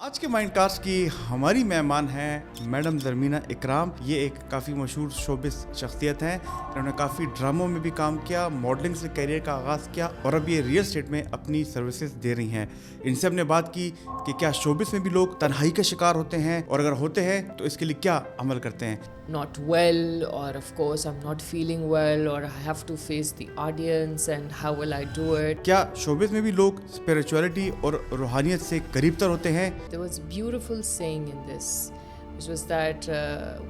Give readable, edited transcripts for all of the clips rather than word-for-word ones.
आज के माइंडकास्ट की हमारी मेहमान हैं मैडम ज़रमीना इकराम। ये एक काफ़ी मशहूर शोबिस शख्सियत हैं। इन्होंने काफ़ी ड्रामों में भी काम किया, मॉडलिंग से करियर का आगाज़ किया और अब ये रियल स्टेट में अपनी सर्विसेज दे रही हैं। इनसे हमने बात की कि क्या शोबिस में भी लोग तन्हाई का शिकार होते हैं और अगर होते हैं तो इसके लिए क्या अमल करते हैं। Not well, or of course I'm not feeling well, or I have to face the audience, and how will I do it? क्या शोबिस में भी लोग स्पिरिचुअलिटी और रूहानियत से करीबतर होते हैं। There was a beautiful saying in this, which was that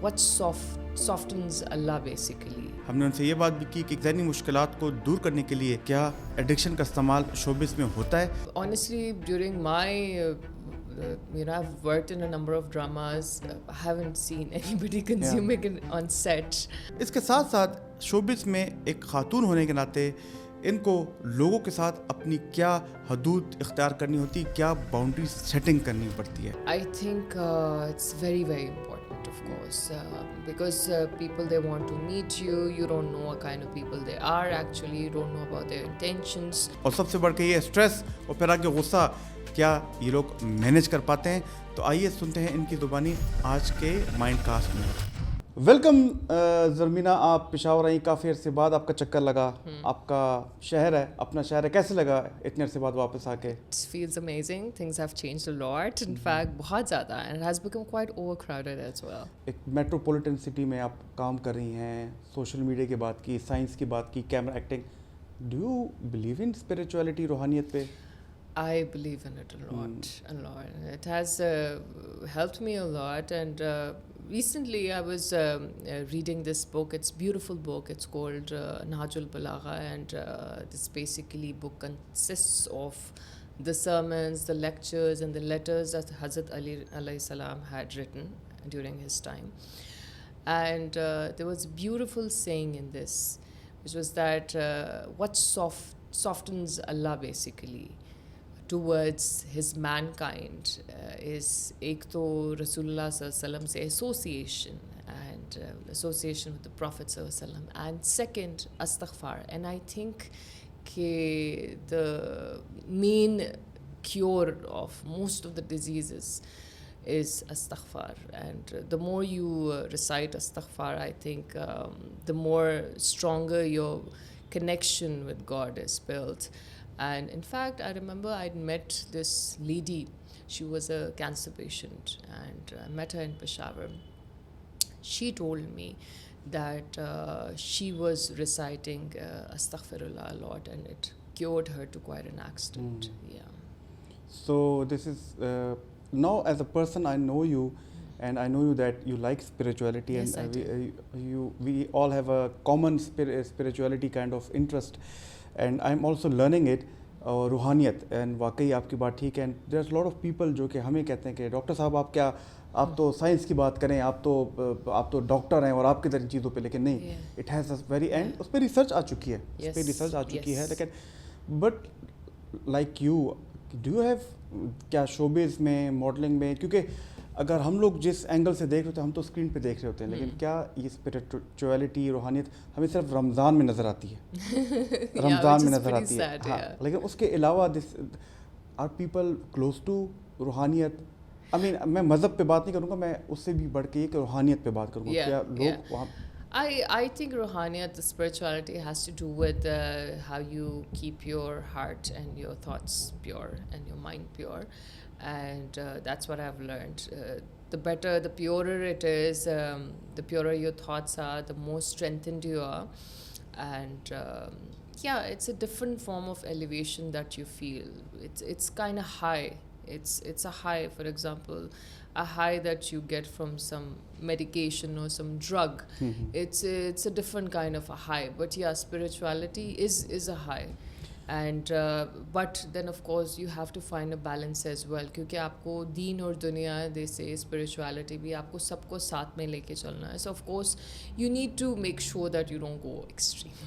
what softens Allah basically. हमने उनसे ये बात भी की कि ज़हनी मुश्किलात को दूर करने के लिए क्या एडिक्शन का इस्तेमाल शोबिस में होता है। Honestly, during my I've worked in a number of dramas. I haven't seen anybody consuming it on set. इसके साथ साथ शोबिस में एक खातून होने के नाते इनको लोगों के साथ अपनी क्या हदूद इख्तियार करनी होती, क्या बाउंड्री सेटिंग करनी पड़ती है। I think it's very, very important, of course, because people, they want to meet you. You don't know what kind of people they are actually. You don't know about their intentions. और सबसे बढ़ के ये stress और फिर आगे गुस्सा, क्या ये लोग मैनेज कर पाते हैं। तो आइए सुनते हैं इनकी ज़ुबानी आज के माइंडकास्ट में। वेलकम ज़रमीना, आप पेशावर आई काफ़ी अरसे बाद, आपका चक्कर लगा। आपका शहर है, अपना शहर है, कैसे लगा इतने अरसे बाद वापस आके। It feels amazing. Things have changed a lot. In fact, बहुत ज़्यादा, and it has become quite overcrowded as well. एक मेट्रोपॉलिटन सिटी में आप काम कर रही हैं, सोशल मीडिया की बात की, साइंस की बात की, camera acting. Do you believe in spirituality, रूहानियत पे? I believe in it a lot. It has helped me a lot, and recently I was reading this book. It's a beautiful book. It's called Nahjul Balagha, and this basically book consists of the sermons, the lectures, and the letters that Hazrat Ali alayhi salam had written during his time. And there was a beautiful saying in this, which was that what softens Allah basically towards his mankind is ek to Rasulullah sallallahu alaihi wasallam se association, and association with the Prophet sallallahu alaihi wasallam, and second astaghfar. And I think the main cure of most of the diseases is astaghfar, and the more you recite astaghfar, I think the more stronger your connection with God is built. And in fact, I remember I'd met this lady. She was a cancer patient, and I met her in Peshawar. She told me that she was reciting Astaghfirullah a lot, and it cured her to quite an extent. Yeah. So this is now, as a person, I know you, and I know you that you like spirituality, Yes, and I we all have a common spirituality kind of interest, and I'm also learning it. रूहानियत, and वाकई आपकी बात ठीक है। There are lot of people जो कि हमें कहते हैं कि डॉक्टर साहब आप तो साइंस की बात करें, आप तो डॉक्टर हैं और आपकी तरह चीज़ों पे, लेकिन नहीं, it has a very and उस पर रिसर्च आ चुकी है, उस पर रिसर्च आ चुकी है। लेकिन but like you, do you have क्या शोबिज़ में, मॉडलिंग में, क्योंकि अगर हम लोग जिस एंगल से देख रहे होते हैं, हम तो स्क्रीन पे देख रहे होते हैं, लेकिन क्या ये स्पिरिचुअलिटी, रूहानियत हमें सिर्फ रमज़ान में नज़र आती है। रमज़ान में नज़र आती है, हाँ, लेकिन उसके अलावा this are people close to रूहानियत। आई मीन, मैं मज़हब पे बात नहीं करूँगा, मैं उससे भी बढ़ के एक रूहानियत पे बात करूँगा। क्या लोग वहाँ I think Ruhaniyat, the spirituality, has to do with how you keep your heart and your thoughts pure and your mind pure, and that's what I've learned. The better, the purer it is, the purer your thoughts are, the more strengthened you are, and it's a different form of elevation that you feel. It's kind of high. It's a high, for example, a high that you get from some medication or some drug. It's a different kind of a high, but yeah, spirituality is a high, and but then of course you have to find a balance as well, क्योंकि आपको दीन और दुनिया, they say spirituality भी आपको सबको साथ में लेके चलना है. So of course you need to make sure that you don't go extreme.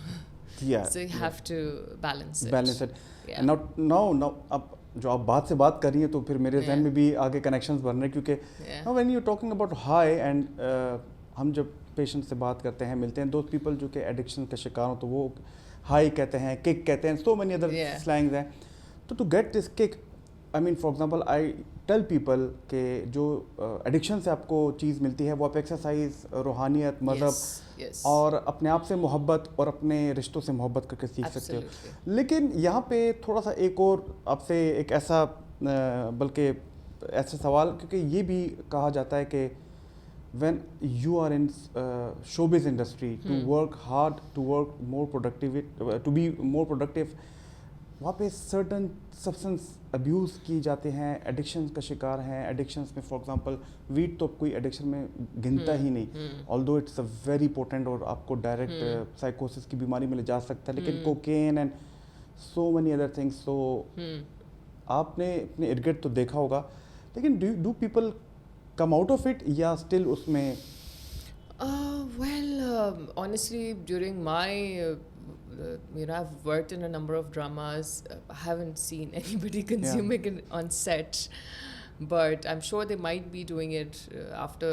So you have to balance it. Yeah. Now अब जो आप बात से बात कर रही हैं, तो फिर मेरे जहन में भी आगे कनेक्शंस बन रहे हैं, क्योंकि now when you talking about high, and हम जब पेशेंट से बात करते हैं, मिलते हैं, दोस्त पीपल जो कि एडिक्शन का शिकार हो, तो वो हाई कहते हैं, किक कहते हैं, सो मेनी अदर स्लैंग्स हैं। तो to get this kick, I mean, for example, I tell people के जो एडिक्शन से आपको चीज़ मिलती है वो आप एक्सरसाइज, रूहानियत, मज़हब yes, और अपने आप से मोहब्बत और अपने रिश्तों से मोहब्बत करके सीख सकते absolutely. हो। लेकिन यहाँ पे थोड़ा सा एक और आपसे एक ऐसा बल्कि ऐसा सवाल, क्योंकि ये भी कहा जाता है कि when you are in showbiz industry to work hard, to work more productive, to be more productive, वहाँ पे सर्टन सब्सटेंस अब्यूज़ की जाते हैं, एडिक्शंस का शिकार हैं। एडिक्शंस में फॉर एग्जांपल वीड तो कोई एडिक्शन में गिनता ही नहीं, although it's a very potent और आपको डायरेक्ट साइकोसिस की बीमारी में ले जा सकता है। लेकिन cocaine and so many other things, तो आपने अपने इर्द गिर्द तो देखा होगा, लेकिन do people come out of it या स्टिल उसमें? Honestly, during my, I've worked in a number of dramas. I haven't seen anybody consuming it on set, but I'm sure they might be doing it after,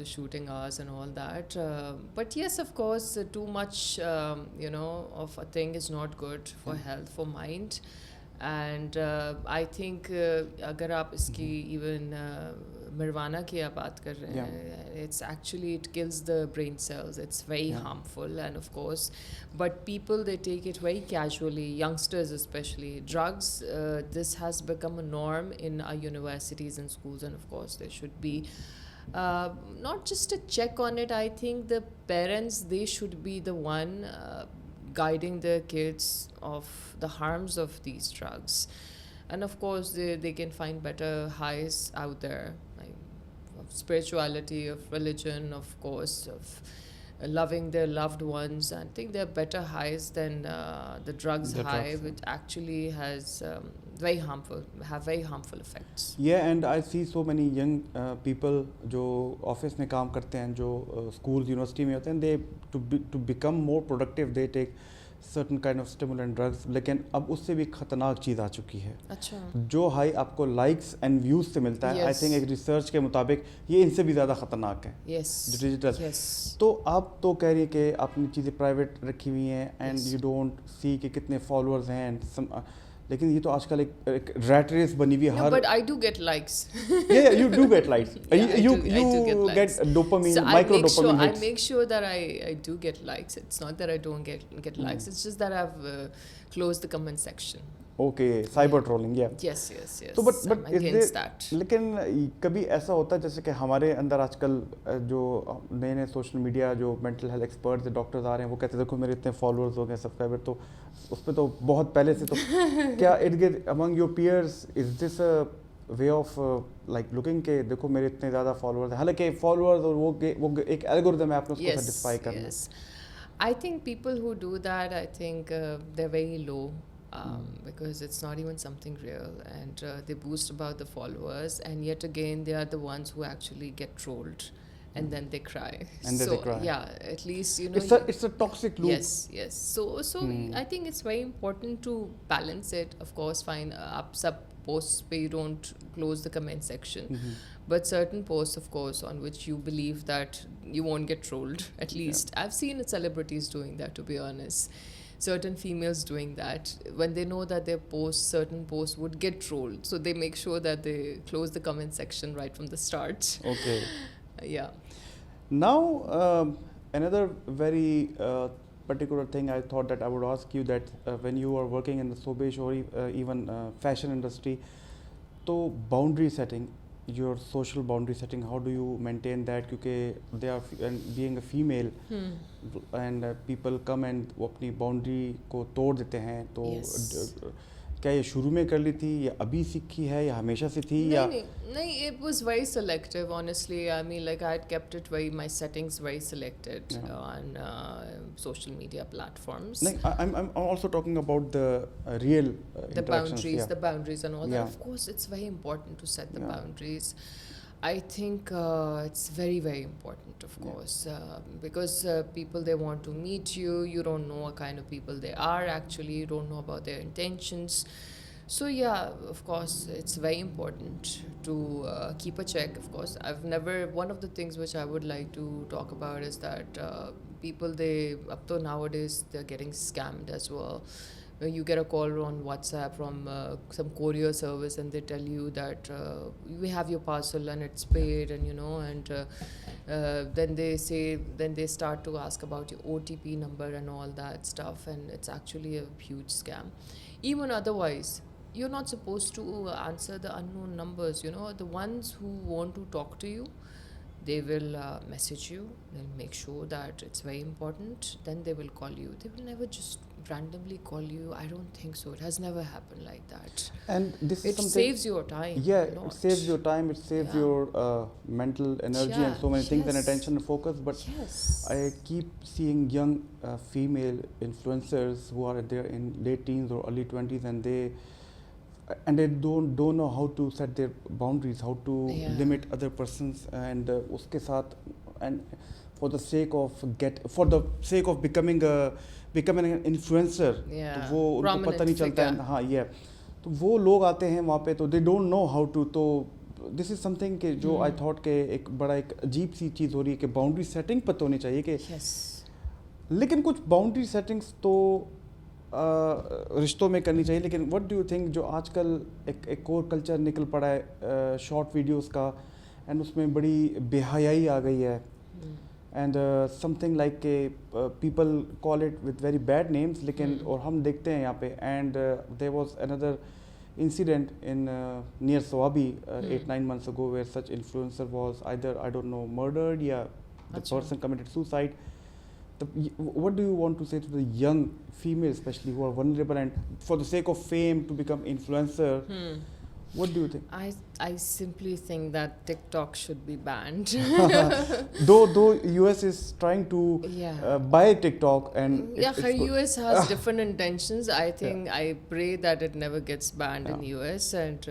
the shooting hours and all that. But yes, of course, too much, of a thing is not good for health, for mind. And I think अगर आप इसकी even marijuana की आप बात कर रहे हैं, it's actually, it kills the brain cells. It's very harmful, and of course, but people, they take it very casually, youngsters especially. Drugs, this has become a norm in our universities and schools, and of course there should be not just a check on it. I think the parents, they should be the one guiding their kids of the harms of these drugs. And of course they can find better highs out there, like of spirituality, of religion, of course, of loving their loved ones. I think they're better highs than the drugs high, which actually has have very harmful effects. Yeah, and I see so many young people जो office में काम करते हैं, जो school university में होते हैं, they to become more productive they take certain kind of stimulant drugs. लेकिन अब उससे भी खतरनाक चीज़ आ चुकी है। अच्छा। जो हाई आपको लाइक्स एंड व्यूज से मिलता है, आई थिंक एक रिसर्च के मुताबिक ये इनसे भी ज़्यादा खतरनाक है। जो डिजिटल, तो आप तो कह रही है कि आपने चीज़ें प्राइवेट रखी हुई हैं एंड यू डोंट सी कि कितने फॉलोअर्स हैं, लेकिन ये तो आजकल एक रैट रेस बनी हुई है। हर but I do get likes. Yeah, you do get likes. You get dopamine, so micro dopamine hits. I make sure that I do get likes. It's not that I don't get likes. It's just that I've closed the comment section. Okay, cyber trolling, yeah. Yes. तो but I'm against that. लेकिन कभी ऐसा होता है जैसे कि हमारे अंदर आजकल जो नए सोशल मीडिया, जो मेंटल हेल्थ एक्सपर्ट्स, डॉक्टर्स आ रहे हैं, वो कहते हैं देखो मेरे इतने फॉलोअर्स हो गए, सब्सक्राइबर, तो उस पर तो बहुत पहले से तो क्या इर्द गिर्द among your peers is this a way of like looking के देखो मेरे इतने ज़्यादा फॉलोअर्स हैं, हालांकि फॉलोअर्स और वो एक एल्गोरिथम है, आपने उसको सेटिस्फाई करना। I think people who do that, I think they're very low. Because it's not even something real, and they boast about the followers, and yet again they are the ones who actually get trolled, and then they cry. And then they cry. Yeah, at least it's a toxic loop. Yes. So I think it's very important to balance it. Of course, fine. Up sub posts where you don't close the comment section, but certain posts, of course, on which you believe that you won't get trolled. At least I've seen celebrities doing that, to be honest. Certain females doing that when they know that their certain posts would get trolled, so they make sure that they close the comment section right from the start. Okay. Yeah. Now another very particular thing I thought that I would ask you, that when you are working in the showbiz or even fashion industry, तो boundary setting, your social boundary setting, how do you maintain that? क्योंकि they are being a female and people come and वो अपनी boundary को तोड़ देते हैं, तो क्या ये शुरू में कर ली थी या अभी सीखी है या हमेशा से थी? या नहीं, it was very selective, honestly. I mean, like I had kept it my settings very selected on social media platforms. I'm also talking about the real the boundaries, the boundaries and all that. Of course, it's very important to set the boundaries. I think it's very, very important, of course, because people, they want to meet you. You don't know what kind of people they are actually. You don't know about their intentions. So yeah, of course, it's very important to keep a check, of course. One of the things which I would like to talk about is that people, up to nowadays, they're getting scammed as well. you get a call on WhatsApp from some courier service, and they tell you that we have your parcel and it's paid, and and then they start to ask about your OTP number and all that stuff, and it's actually a huge scam. Even otherwise, you're not supposed to answer the unknown numbers. The ones who want to talk to you, they will message you. They'll make sure that it's very important. Then they will call you. They will never just randomly call you. I don't think so. It has never happened like that. And this is It something. saves your time. Yeah, a lot. it saves your time. It saves Yeah. your mental energy and Yeah, so many things and yes. attention and focus. But Yes. I keep seeing young female influencers who are there in late teens or early 20s, and they don't know how to set their boundaries, how to Yeah. limit other persons, and उसके साथ and for the sake of becoming an influencer, Yeah. तो वो उनको Prominent पता नहीं चलता है. figure. हाँ, ये तो वो लोग आते हैं वहाँ पे, तो they don't know how to. तो दिस इज समथिंग के जो आई थॉट के एक बड़ा एक अजीब सी चीज़ हो रही है कि बाउंड्री सेटिंग पता होनी चाहिए कि Yes. लेकिन कुछ बाउंड्री सेटिंग्स तो रिश्तों में करनी चाहिए. लेकिन व्हाट डू यू थिंक जो आजकल एक और कल्चर निकल पड़ा है शॉर्ट वीडियोस का, एंड उसमें बड़ी बेहयाई आ गई है, एंड समथिंग लाइक के people call it with very bad names, लेकिन और हम देखते हैं यहाँ पे. And there was another incident in near Swabi 8-9 months ago where such influencer was either, I don't know, murdered, the Achha. person committed suicide. What do you want to say to the young females especially who are vulnerable and for the sake of fame to become influencer? What do you think? I simply think that TikTok should be banned. though US is trying to Yeah. buy TikTok, and Yeah, it's good. US has different intentions. I think I pray that it never gets banned in Yeah. US, and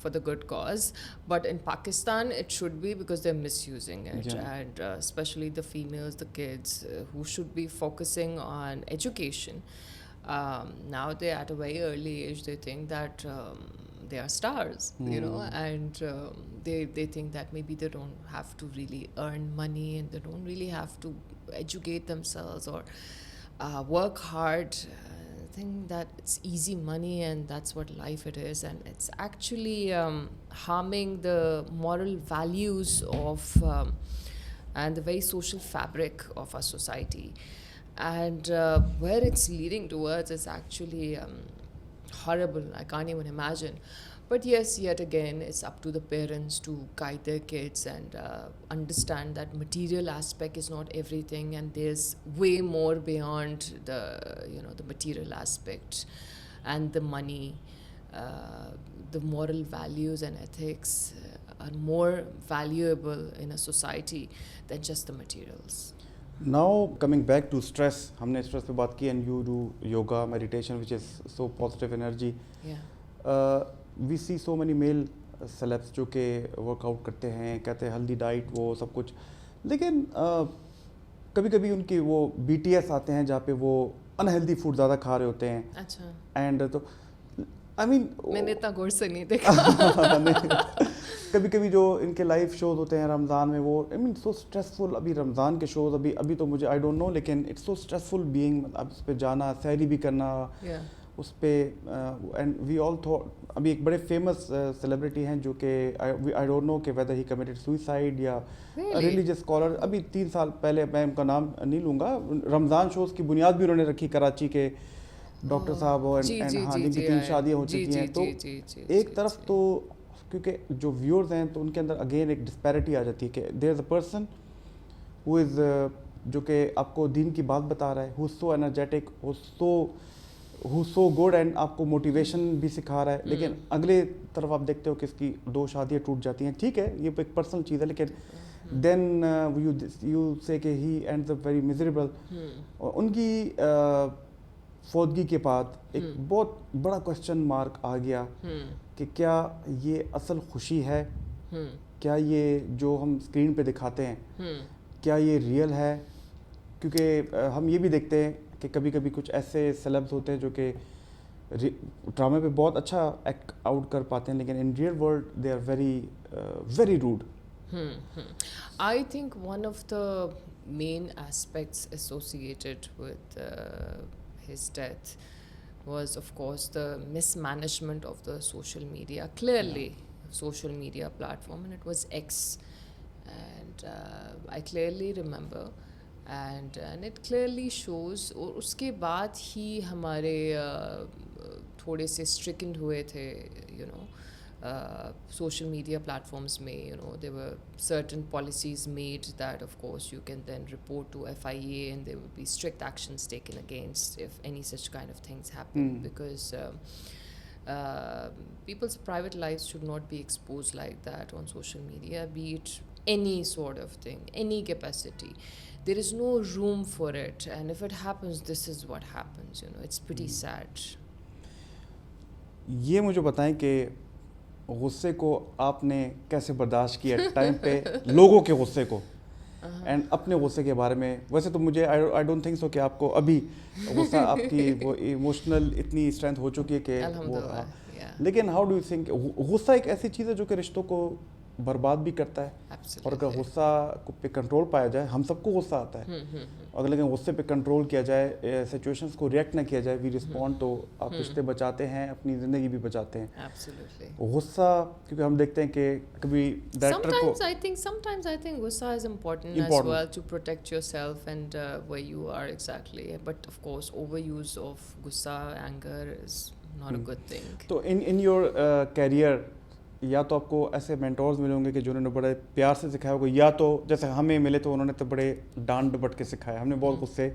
for the good cause. But in Pakistan, it should be because they're misusing it, Yeah. and especially the females, the kids, who should be focusing on education. Now they're at a very early age. They think that they are stars, and they think that maybe they don't have to really earn money, and they don't really have to educate themselves or work hard. I think that it's easy money and that's what life it is, and it's actually harming the moral values of and the very social fabric of our society, and where it's leading towards is actually horrible. I can't even imagine. But yes, yet again, it's up to the parents to guide their kids and understand that material aspect is not everything, and there's way more beyond the the material aspect and the money. The moral values and ethics are more valuable in a society than just the materials. Now coming back to stress, हमने stress पे बात की, and you do yoga, meditation, which is so positive energy. Yeah. We see so many male celebs जो के workout करते हैं, कहते हैं हेल्दी डाइट, वो सब कुछ, लेकिन कभी कभी उनकी वो BTS आते हैं जहाँ पे वो अनहेल्दी फूड ज़्यादा खा रहे होते हैं. अच्छा. एंड तो आई मीन मैंने इतना गौर से नहीं देखा. कभी कभी जो इनके लाइव शोज होते हैं रमज़ान में, वो आई मीन सो स्ट्रेसफुल. अभी रमज़ान के शोज अभी तो मुझे आई डोंट नो, लेकिन इट्स सो स्ट्रेसफुल बीइंग, अब उस पर जाना, सहरी भी करना, Yeah. उस पर. एंड वी ऑल थॉट, अभी एक बड़े फेमस सेलिब्रिटी हैं जो कि आई डोंट नो कि वेदर ही कमिटेड सुसाइड या Really? Religious scholar. अभी 3 साल पहले, मैं उनका नाम नहीं लूँगा, रमज़ान शोज़ की बुनियाद भी उन्होंने रखी कराची के डॉक्टर साहब, और जी, जी, हाँ, जी, जिनकी जी, 3 आए. शादियाँ हो जी, चुकी हैं. जी, तो जी, जी, एक जी, तरफ जी. तो क्योंकि जो व्यूअर्स हैं तो उनके अंदर अगेन एक डिस्पैरिटी आ जाती है कि there is a person who is, जो कि आपको दीन की बात बता रहा है, who so energetic, who so good, and आपको मोटिवेशन भी सिखा रहा है, लेकिन अगले तरफ आप देखते हो कि इसकी 2 शादियाँ टूट जाती हैं. ठीक है, ये एक पर्सनल चीज़ है, लेकिन देन यू से कि he ends up very miserable. और उनकी फौतगी के बाद एक बहुत बड़ा क्वेश्चन मार्क आ गया कि क्या ये असल खुशी है, क्या ये जो हम स्क्रीन पे दिखाते हैं क्या ये रियल है. क्योंकि हम ये भी देखते हैं कि कभी कभी कुछ ऐसे सेलेब्स होते हैं जो कि ड्रामे पे बहुत अच्छा एक्ट आउट कर पाते हैं, लेकिन in real world they are very very rude. I think one of the main aspects associated with his death was, of course, the mismanagement of the social media, clearly social media platform, and it was X. And I clearly remember, and it clearly shows. और उसके बाद ही हमारे थोड़े से stricken हुए थे, you know, social media platforms में, you know, there were certain policies made that, of course, you can then report to FIA and there will be strict actions taken against if any such kind of things happen, because people's private lives should not be exposed like that on social media, be it any sort of thing, any capacity. There is no room for it, and if it happens, this is what happens, you know. It's pretty sad. ये मुझे बताएं कि गुस्से को आपने कैसे बर्दाश्त किया टाइम पे, लोगों के गुस्से को एंड अपने गुस्से के बारे में. वैसे तो मुझे आई डोंट थिंक सो कि आपको अभी गुस्सा आपकी वो इमोशनल इतनी स्ट्रेंथ हो चुकी है कि वो, लेकिन हाउ डू यू थिंक गुस्सा एक ऐसी चीज़ है जो कि रिश्तों को बर्बाद भी करता है. Absolutely. और अगर गुस्सा पे कंट्रोल पाया जाए, हम सबको गुस्सा आता है, अगर लेकिन गुस्से पे कंट्रोल किया जाए, सिचुएशंस को रिएक्ट ना किया जाए, वी रिस्पॉन्ड, तो आप रिश्ते बचाते हैं, अपनी ज़िंदगी भी बचाते हैं. Absolutely. गुस्सा क्योंकि हम देखते हैं कि कभी डायरेक्टर को Sometimes I think gussa is important as well to protect yourself and where you are exactly. But of course, overuse of gussa, anger is not a good thing. तो इन योर कैरियर या तो आपको ऐसे mentors मिले होंगे कि जिन्होंने बड़े प्यार से सिखाया होगा, या तो जैसे हमें मिले तो उन्होंने तो बड़े डांट डपट के सिखाया, हमने बहुत गुस्से,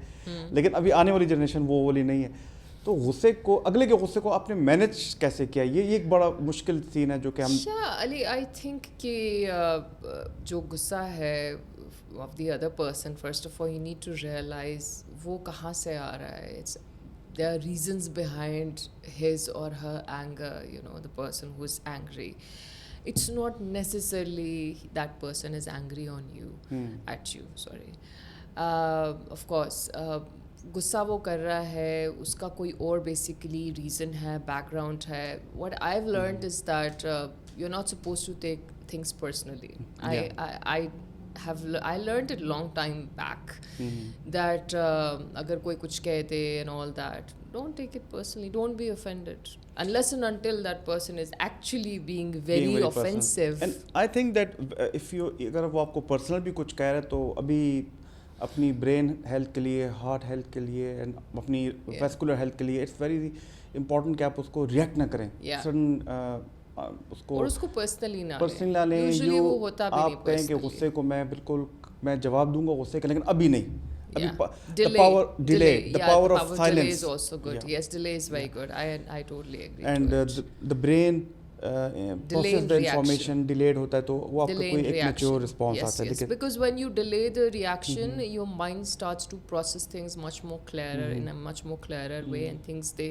लेकिन अभी आने वाली जनरेशन वो वाली नहीं है. तो गुस्से को, अगले के गुस्से को आपने मैनेज कैसे किया? ये एक बड़ा मुश्किल सीन है जो कि हम अली आई थिंक कि जो गुस्सा है of the other person, first of all you need to realise वो कहाँ से आ रहा है. It's there are reasons behind his or her anger, you know, the person who is angry. It's not necessarily that person is angry on you, at you, sorry. Of course, गुस्सा वो कर रहा है, उसका कोई और basically reason है, background है. What I've learned is that you're not supposed to take things personally. I learned it long time back that अगर कोई कुछ कहते and all that, don't take it personally, don't be offended unless and until that person is actually being very offensive. And I think that if you, अगर वो आपको personal भी कुछ कह रहे तो अभी अपनी ब्रेन हेल्थ के लिए, हार्ट हेल्थ के लिए एंड अपनी वेस्कुलर हेल्थ के लिए इट्स वेरी इम्पोर्टेंट कि आप उसको रिएक्ट ना करें. उसको पर्सनली ना लें. यूजुअली वो होता भी नहीं. आप कहें कि गुस्से को मैं जवाब दूंगा गुस्से का, लेकिन अभी नहीं. The power of silence is also good. Yes, delay is very good. I totally agree. And the brain process the information delayed होता है, तो वो आपका कोई एक mature response आता है. Yes, because when you delay the reaction, your mind starts to process things much more clearer, in a much more clearer way, and things they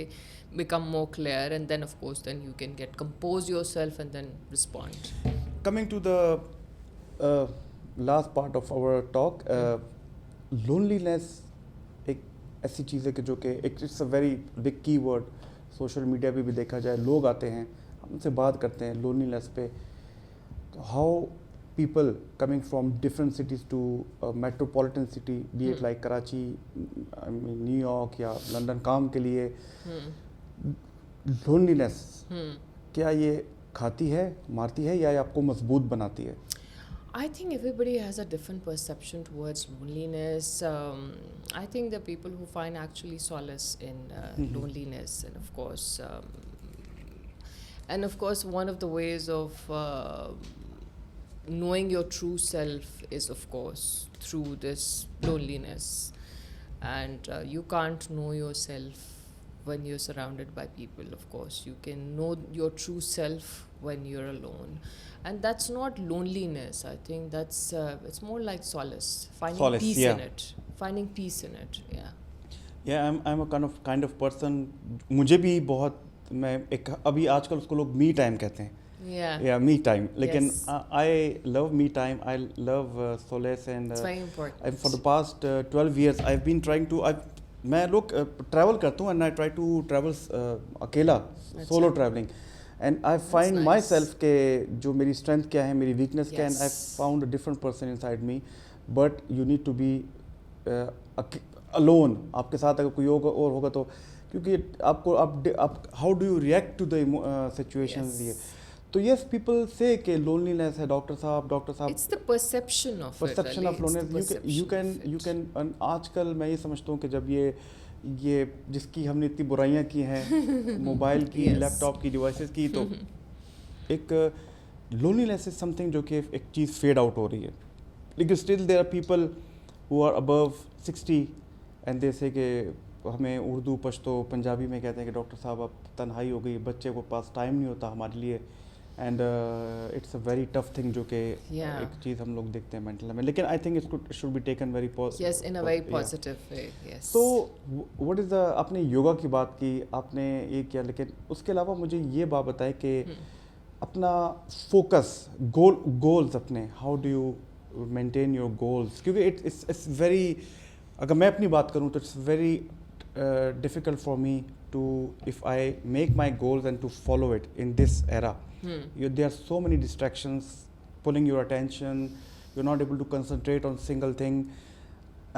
become more clear, and then of course then you can compose yourself and then respond. Coming to the last part of our talk, loneliness एक ऐसी चीज़ है कि जो कि it's a very big keyword. Social media पे भी देखा जाए, लोग आते हैं, हमसे बात करते हैं loneliness पे. तो how people coming from different cities to a metropolitan city, be it like Karachi, I mean New York या लंदन काम के लिए, loneliness क्या ये खाती है, मारती है, या आपको मजबूत बनाती है? I think everybody has a different perception towards loneliness. I think there are people who find actually solace in loneliness, and of course one of the ways of knowing your true self is of course through this loneliness, and you can't know yourself when you're surrounded by people. Of course you can know your true self when you're alone, and that's not loneliness. I think that's it's more like solace, finding peace in it, finding peace in it. I'm a kind of person. मुझे भी बहुत, मैं एक अभी आजकल उसको लोग me time कहते हैं, me time, लेकिन I love me time, I love solace, and it's very important. For the past 12 years I've been trying to, मैं लोग ट्रैवल करता हूँ and I try to travel अकेला, solo traveling, and I find myself के जो मेरी strength क्या है, मेरी weakness क्या है, and I found a different person inside me. But you need to be alone. आपके साथ अगर कोई और होगा तो क्योंकि आपको आप how do you react to the situations ये. Yes. तो yes, people say कि loneliness है डॉक्टर साहब It's the perception of perception it, of Ali. It's the loneliness. you can perception of you it. can आजकल मैं ये समझता हूँ कि जब ये जिसकी हमने इतनी बुराइयां की हैं मोबाइल की Yes. लैपटॉप की डिवाइसेस की, तो एक लोनलीनेस इज समथिंग जो कि एक चीज़ फेड आउट हो रही है. लेकिन still there are people who are above 60 and they say कि हमें उर्दू पश्तो पंजाबी में कहते हैं कि डॉक्टर साहब अब तन्हाई हो गई, बच्चे को पास टाइम नहीं होता हमारे लिए, and it's a very tough thing जो कि Yeah. एक चीज़ हम लोग देखते हैं मेंटल में. लेकिन I think it should be taken very Yes, in a very positive way. Yes. तो व्हाट इज़ द, आपने योगा की बात की, आपने ये किया, लेकिन उसके अलावा मुझे ये बात बताएं कि अपना फोकस गोल्स अपने, how do you maintain your goals, क्योंकि इट्स वेरी, अगर मैं अपनी बात करूं तो it's very difficult for me to if I make my goals and to follow it in this era. There are so many distractions pulling your attention. You're not able to concentrate on single thing.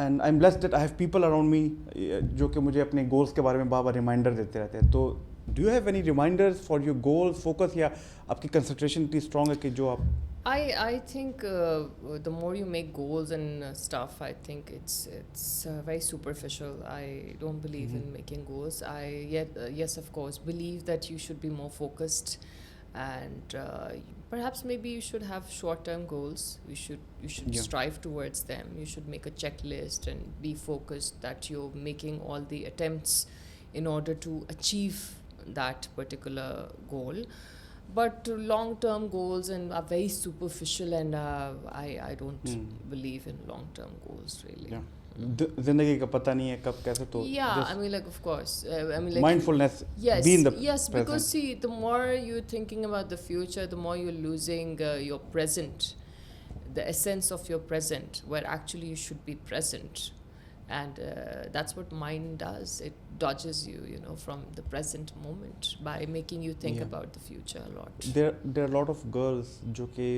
And I'm blessed that I have people around me जो कि मुझे अपने goals के बारे में बार-बार reminder देते रहते हैं. तो do you have any reminders for your goals, focus, या आपकी concentration इतनी strong है कि जो आप I think the more you make goals and stuff, I think it's very superficial. I don't believe in making goals. Yes, of course, believe that you should be more focused, and perhaps maybe you should have short-term goals. You should Yeah. strive towards them. You should make a checklist and be focused that you're making all the attempts in order to achieve that particular goal. But long-term goals and are very superficial, and I don't believe in long-term goals really. yeah. जिंदगी का पता नहीं है कब कैसे, तो Yeah, just I mean, like, of course. I mean, like, mindfulness, yes, be in the yes, present. because see, the more you're thinking about the future, the more you're losing your present, the essence of your present, where actually you should be present. And that's what mind does. It dodges you, from the present moment by making you think Yeah. about the future a lot. there are a lot of girls जो कि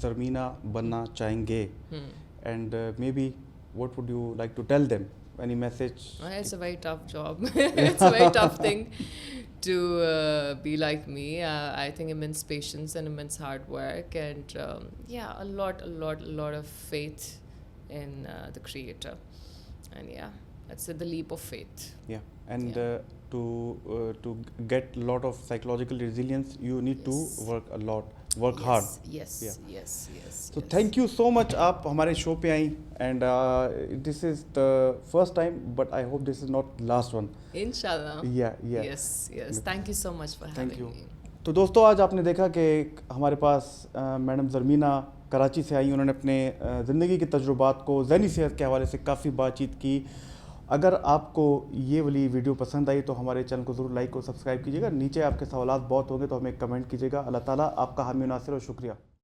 ज़रमीना बनना चाहेंगे, and maybe what would you like to tell them, any message? It's a very tough job. It's a very tough thing to be like me. I think immense patience and immense hard work, and a lot of faith in the Creator. And that's the leap of faith. Yeah, and Yeah. To get a lot of psychological resilience, you need to Yes. work hard. Yes. Yeah. Yes. So thank you so much, आप हमारे show पे आई, and this is the first time, but I hope this is not last one. Inshallah. Yeah. Yes. Thank you so much for Thank having you. me. तो दोस्तों, आज आपने देखा कि हमारे पास मैडम ज़रमीना कराची से आई. उन्होंने अपने ज़िंदगी के तजुर्बात को ज़हनी सेहत के हवाले से काफ़ी बातचीत की. अगर आपको ये वाली वीडियो पसंद आई तो हमारे चैनल को ज़रूर लाइक और सब्सक्राइब कीजिएगा. नीचे आपके सवालात बहुत होंगे तो हमें कमेंट कीजिएगा. अल्लाह ताला आपका हामी नासिर और शुक्रिया.